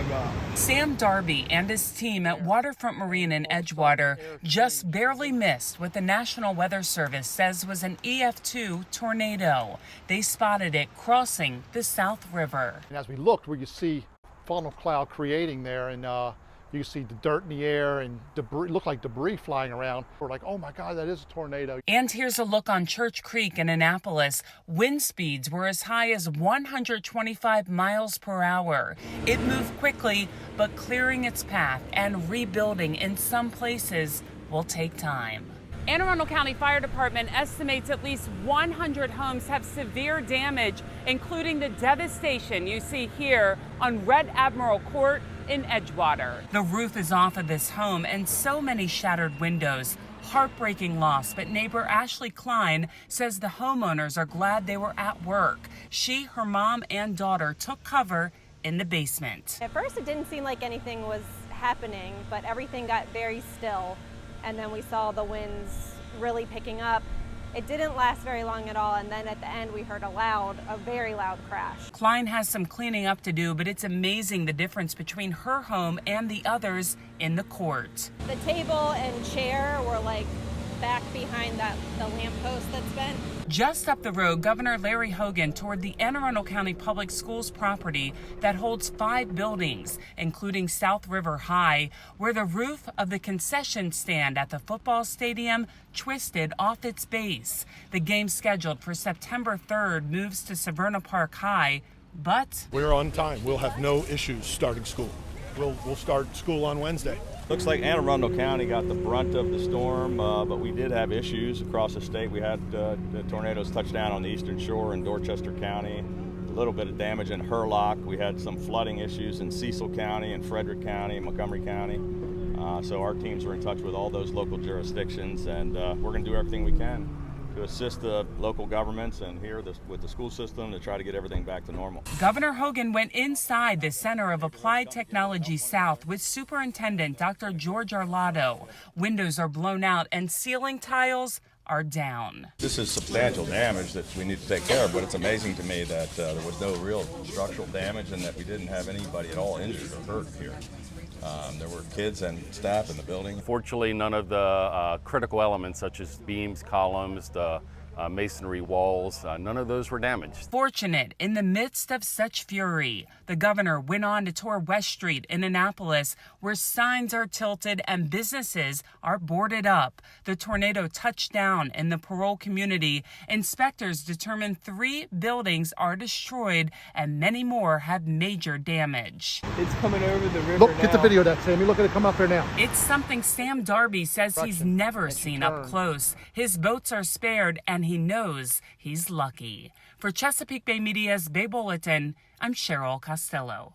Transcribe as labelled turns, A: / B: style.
A: my God.
B: Sam Darby and his team at Waterfront Marine in Edgewater just barely missed what the National Weather Service says was an EF-2 tornado. They spotted it crossing the South River.
A: And as we looked, we could see funnel cloud creating there, and you can see the dirt in the air and debris, looked like debris flying around. We're like, oh my God, that is a tornado.
B: And here's a look on Church Creek in Annapolis. Wind speeds were as high as 125 miles per hour. It moved quickly, but clearing its path and rebuilding in some places will take time. Anne Arundel County Fire Department estimates at least 100 homes have severe damage, including the devastation you see here on Red Admiral Court in Edgewater. The roof is off of this home and so many shattered windows. Heartbreaking loss, but neighbor Ashley Klein says the homeowners are glad they were at work. She, her mom, and daughter took cover in the basement.
C: At first it didn't seem like anything was happening, but everything got very still. And then we saw the winds really picking up. It didn't last very long at all, and then at the end we heard a very loud crash. Klein has some cleaning up to do, but it's amazing the difference between her home and the others in the court. The table and chair were like back behind the lamppost that's bent. Just up the road, Governor Larry Hogan toured the Anne Arundel County Public Schools property that holds 5 buildings, including South River High, where the roof of the concession stand at the football stadium twisted off its base. The game scheduled for September 3rd moves to Severna Park High, but
D: we're on time. We'll have no issues starting school. We'll start school on Wednesday.
E: Looks like Anne Arundel County got the brunt of the storm, but we did have issues across the state. We had the tornadoes touch down on the eastern shore in Dorchester County, a little bit of damage in Hurlock. We had some flooding issues in Cecil County and Frederick County and Montgomery County. So our teams are in touch with all those local jurisdictions, and we're going to do everything we can to assist the local governments and here with the school system to try to get everything back to normal.
B: Governor Hogan went inside the Center of Applied Technology South with Superintendent Dr. George Arlotto. Windows are blown out and ceiling tiles are down.
E: This is substantial damage that we need to take care of, but it's amazing to me that there was no real structural damage and that we didn't have anybody at all injured or hurt here. There were kids and staff in the building.
F: Fortunately, none of the critical elements such as beams, columns, the masonry walls, none of those were damaged.
B: Fortunate in the midst of such fury, the governor went on to tour West Street in Annapolis, where signs are tilted and businesses are boarded up. The tornado touched down in the parole community. Inspectors determined 3 buildings are destroyed and many more have major damage.
G: It's coming over the river.
A: Look, get the video of that, Sammy. Look at it come up there now.
B: It's something Sam Darby says he's never seen up close. His boats are spared and he knows he's lucky. For Chesapeake Bay Media's Bay Bulletin, I'm Cheryl Costello.